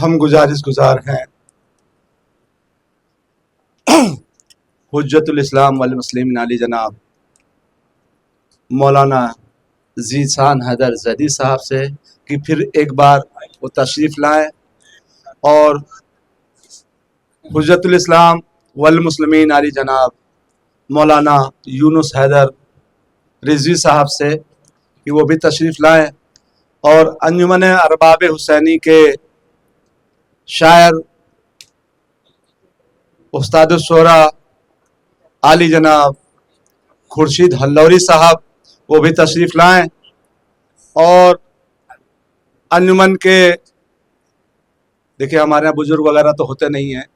हम गुजार हैं हुज्जतुल इस्लाम वल मुस्लिमीन अली जनाब मौलाना ज़ीशान हैदर ज़ैदी साहब से कि फिर एक बार वो तशरीफ़ लाएं और हुज्जतुल इस्लाम वल मुस्लिमीन अली जनाब मौलाना यूनुस हैदर रिजवी साहब से कि वो भी तशरीफ़ लाएं और अंजुमन अरबाब हुसैनी के शायर उस्ताद शुरा आली जनाब खुर्शीद हल्लौरी साहब वो भी तशरीफ़ लाएं और अंजुमन के देखिए हमारे यहाँ बुजुर्ग वगैरह तो होते नहीं हैं,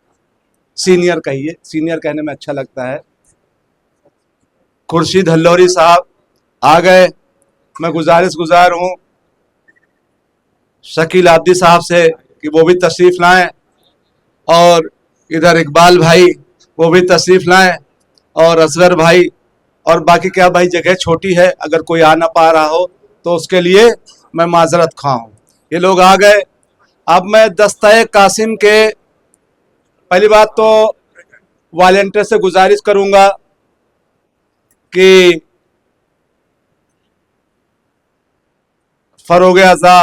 सीनियर कहिए, सीनियर कहने में अच्छा लगता है। खुर्शीद हल्लौरी साहब आ गए। मैं गुजार हूँ शकील आब्दी साहब से कि वो भी तशरीफ़ लाएं और इधर इकबाल भाई वो भी तशरीफ़ लाएं और असगर भाई और बाकी क्या भाई जगह छोटी है, अगर कोई आ ना पा रहा हो तो उसके लिए मैं माजरत खा हूँ। ये लोग आ गए। अब मैं दस्ता कासिम के पहली बात तो वॉलंटियर से गुजारिश करूँगा कि फरोग अज़ा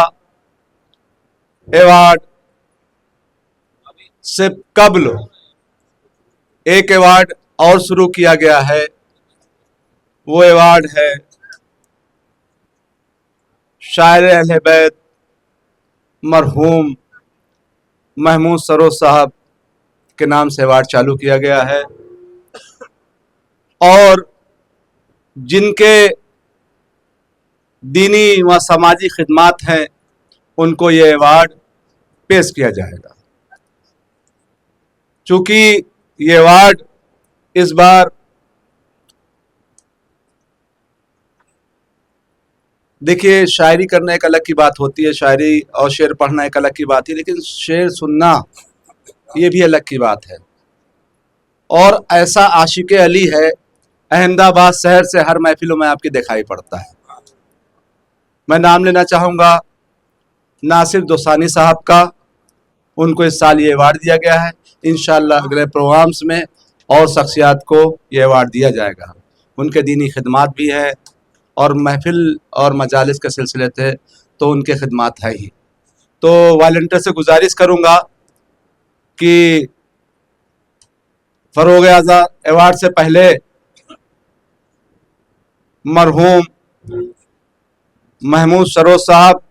एवार्ड से कब्ल एक एवार्ड और शुरू किया गया है। वो एवार्ड है शायर अहले बैत मरहूम महमूद सरोज साहब के नाम से एवार्ड चालू किया गया है और जिनके दीनी व समाजी खिदमात हैं उनको ये एवार्ड पेश किया जाएगा। चूँकि ये एवार्ड इस बार देखिए शायरी करना एक अलग की बात होती है, शायरी और शेर पढ़ना एक अलग की बात है, लेकिन शेर सुनना ये भी अलग की बात है। और ऐसा आशिक अली है अहमदाबाद शहर से हर महफिलों में आपकी दिखाई पड़ता है। मैं नाम लेना चाहूँगा नासिर दोसानी साहब का, उनको इस साल ये अवार्ड दिया गया है। इंशाअल्लाह अगले प्रोग्राम्स में और शख्सियात को ये अवार्ड दिया जाएगा। उनके दीनी खिदमात भी है और महफिल और मजालिस के सिलसिले थे तो उनके खिदमात है ही। तो वॉलंटियर से गुजारिश करूँगा कि फरोग अज़ा अवार्ड से पहले मरहूम महमूद सरोज साहब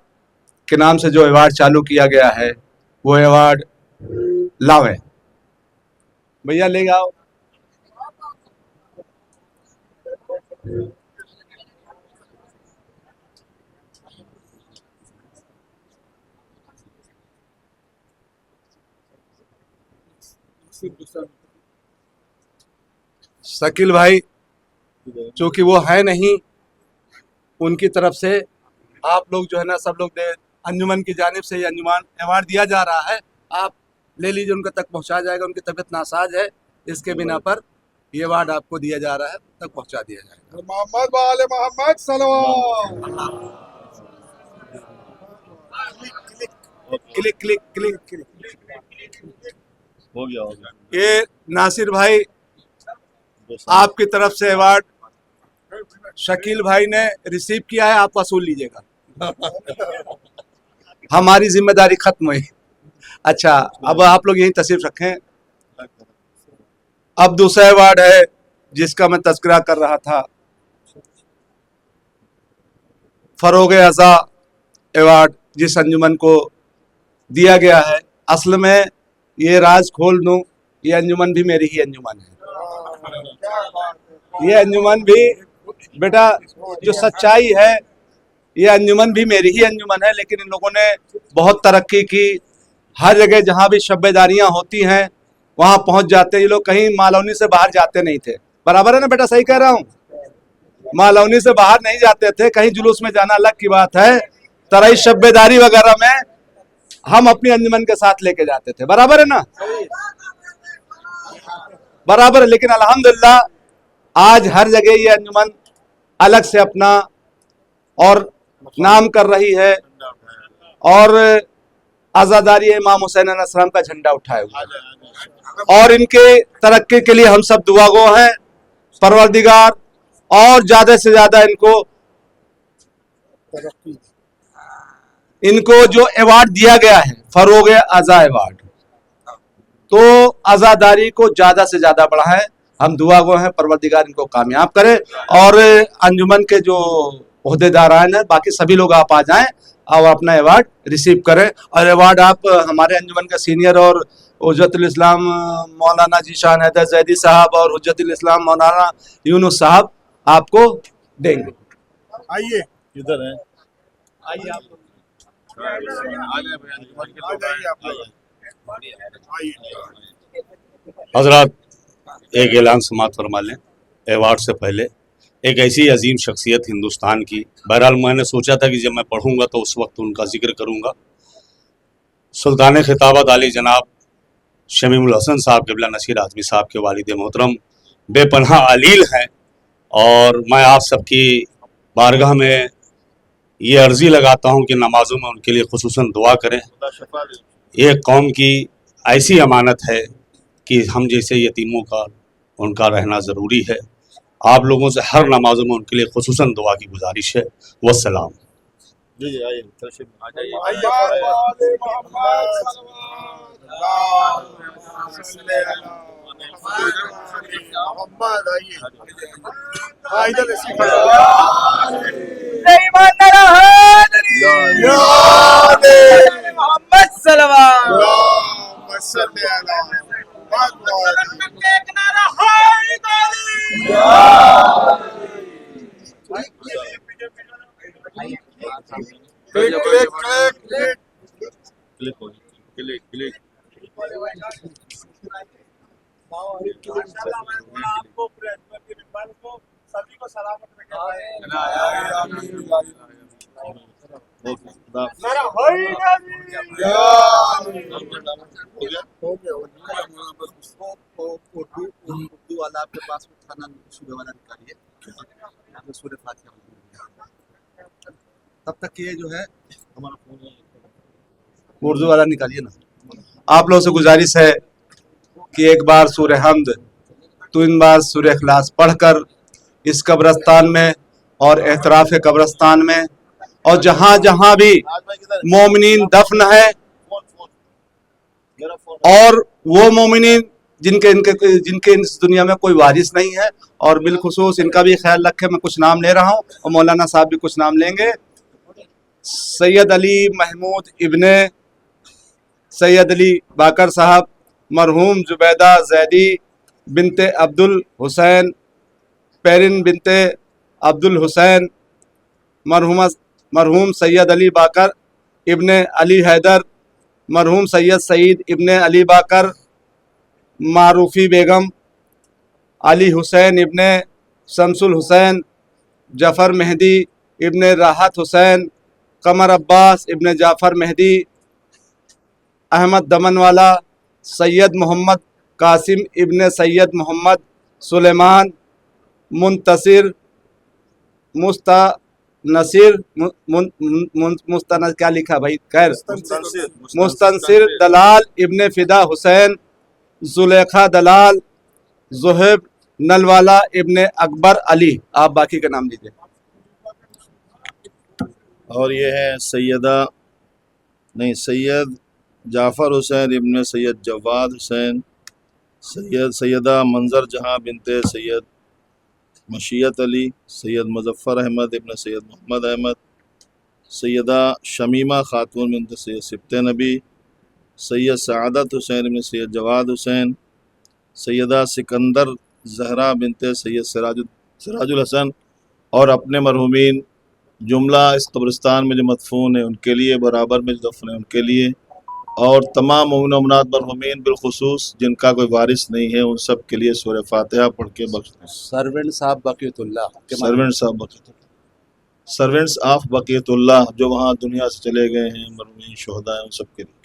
के नाम से जो अवार्ड चालू किया गया है वो अवार्ड लावें। भैया ले आओ। शकील भाई चूँकि वो है नहीं, उनकी तरफ से आप लोग जो है ना सब लोग अंजुमन की जानिब से ये अंजुमन अवार्ड दिया जा रहा है। आप ले लीजिए, उनके तक पहुंचा जाएगा। उनकी तबीयत नासाज है, इसके बिना पर ये अवार्ड आपको दिया जा रहा है, तक पहुंचा दिया जाएगा। मोहम्मद वाले मोहम्मद सल्लल्लाहु क्लिक क्लिक क्लिक क्लिक हो गया। ये नासिर भाई आपकी तरफ से अवार्ड शकील भाई ने रिसीव किया है, आप वसूल लीजिएगा। हमारी जिम्मेदारी खत्म हुई। अच्छा, अब आप लोग यही तशरीफ रखें। अब दूसरा अवार्ड है जिसका मैं तज़किरा कर रहा था, फरोग अज़ा अवार्ड जिस अंजुमन को दिया गया है। असल में ये राज खोल दूं, ये अंजुमन भी मेरी ही अंजुमन है। ये अंजुमन भी बेटा जो सच्चाई है, ये अंजुमन भी मेरी ही अंजुमन है, लेकिन इन लोगों ने बहुत तरक्की की। हर जगह जहाँ भी शब्बेदारियाँ होती हैं वहाँ पहुँच जाते। ये लोग कहीं मालौनी से बाहर जाते नहीं थे। बराबर है ना बेटा, सही कह रहा हूँ? मालौनी से बाहर नहीं जाते थे, कहीं जुलूस में जाना अलग की बात है। तरई शब्बेदारी वगैरह में हम अपनी अंजुमन के साथ लेके जाते थे। बराबर है ना? बराबर है। लेकिन अल्हम्दुलिल्लाह आज हर जगह ये अंजुमन अलग से अपना और नाम कर रही है और आज़ादारी इमाम हुसैन अलैहिस्सलाम का झंडा उठाए हुए और इनके तरक्की के लिए हम सब दुआगो हैं। परवरदिगार और ज्यादा से ज्यादा इनको जो अवार्ड दिया गया है फरोग अज़ा अवार्ड, तो आज़ादारी को ज्यादा से ज्यादा बढ़ाएं। हम दुआगो हैं, परवरदिगार इनको कामयाब करे। और अंजुमन के जो ओहदेदारान हैं बाकी सभी लोग आप आ जाएं और अपना अवार्ड रिसीव करें। और अवार्ड आप हमारे अंजुमन के सीनियर और हुज्जतुल इस्लाम मौलाना जीशान हैदर जैदी साहब और हुज्जतुल इस्लाम मौलाना यूनुस साहब आपको देंगे। आइए इधर है, आइए आप लोग। हजरात एक ऐलान समात फरमा लें। अवार्ड से पहले एक ऐसी अजीम शख्सियत हिंदुस्तान की, बहरहाल मैंने सोचा था कि जब मैं पढ़ूंगा तो उस वक्त उनका जिक्र करूंगा। सुल्तान खिताबत आली जनाब शमीमुल हसन साहब क़िबला नसीर आज़मी साहब के वालिद मोहतरम बेपनाह अलील हैं, और मैं आप सबकी बारगाह में ये अर्ज़ी लगाता हूँ कि नमाज़ों में उनके लिए खुसूसन दुआ करें। एक कौम की ऐसी अमानत है कि हम जैसे यतीमों का उनका रहना ज़रूरी है। आप लोगों से हर नमाज़ों में उनके लिए खुसूसन दुआ की गुजारिश है। वस्सलाम। जी आइए, तशरीफ आ जाइए। मोहम्मद आइए, हाँ इधर तशरीफ मोहम्मद सल्लल्लाहु सभी को सलामत उर्दू वाला आपके पास में खाना सूर्य वाला निकालिए, यहाँ पे सूर्य फातिहा तब तक ये जो है हमारा उर्दू वाला निकालिए ना। आप लोगों से गुजारिश है कि एक बार सूर्य हमद 3 बार सूर्य इखलास पढ़कर इस कब्रस्तान में और एहतराफ कब्रस्तान में और जहाँ जहाँ भी मोमिनीन दफन है और वो मोमिनीन जिनके इस दुनिया में कोई वारिस नहीं है, और बिलखुसूस इनका भी ख्याल रखें। मैं कुछ नाम ले रहा हूँ और मौलाना साहब भी कुछ नाम लेंगे। सैयद अली महमूद इब्ने सैयद अली बाकर साहब, मरहूम जुबैदा जैदी बिनते अब्दुल हुसैन, पेरिन बिनते अब्दुल हुसैन, मरहूम सैयद अली बाकर इब्ने अली हैदर, मरहूम सैयद सईद इब्ने अली बाकर, मारूफ़ी बेगम, अली हुसैन इब्ने शमसुल हुसैन, जफ़र मेहदी इब्ने राहत हुसैन, कमर अब्बास इब्ने जाफ़र मेहदी, अहमद दमनवाला, सैयद मोहम्मद कासिम इब्ने सैयद मोहम्मद सुलेमान, मुंतसिर मुस्तनसिर क्या लिखा भाई, खैर मुस्तनसिर दलाल इब्ने फ़िदा हुसैन, जुलेखा दलाल, ज़ुहैब नलवाला इब्ने अकबर अली। आप बाकी का नाम लीजिए। और ये है सैयद जाफ़र हुसैन इब्ने सैयद जवाद हुसैन, सैयदा मंजर जहाँ बिनते सैयद मशीयत अली, सैयद मुज़फ़्फ़र अहमद इब्ने सैयद मोहम्मद अहमद, सैयदा शमीमा खातून बिनते सैयद सिब्ते नबी, सैयद सआदत हुसैन इब्ने सैयद जवाद हुसैन, सैयदा सिकंदर ज़हरा बिनते सैयद सिराजुल हसन, और अपने मरहूमीन जुमला इस कब्रिस्तान में जो मदफून है उनके लिए, बराबर में जो दफन है उनके लिए, और तमाम मोमिन मोमिनात मरहूमीन बिलखुसूस जिनका कोई वारिस नहीं है उन सब के लिए सूरह फातिहा पढ़ के बख्श दें। सर्वेंट्स ऑफ बक़ियतुल्लाह जो वहाँ दुनिया से चले गए हैं, मरहूमीन शोहदा हैं, उन सब के लिए।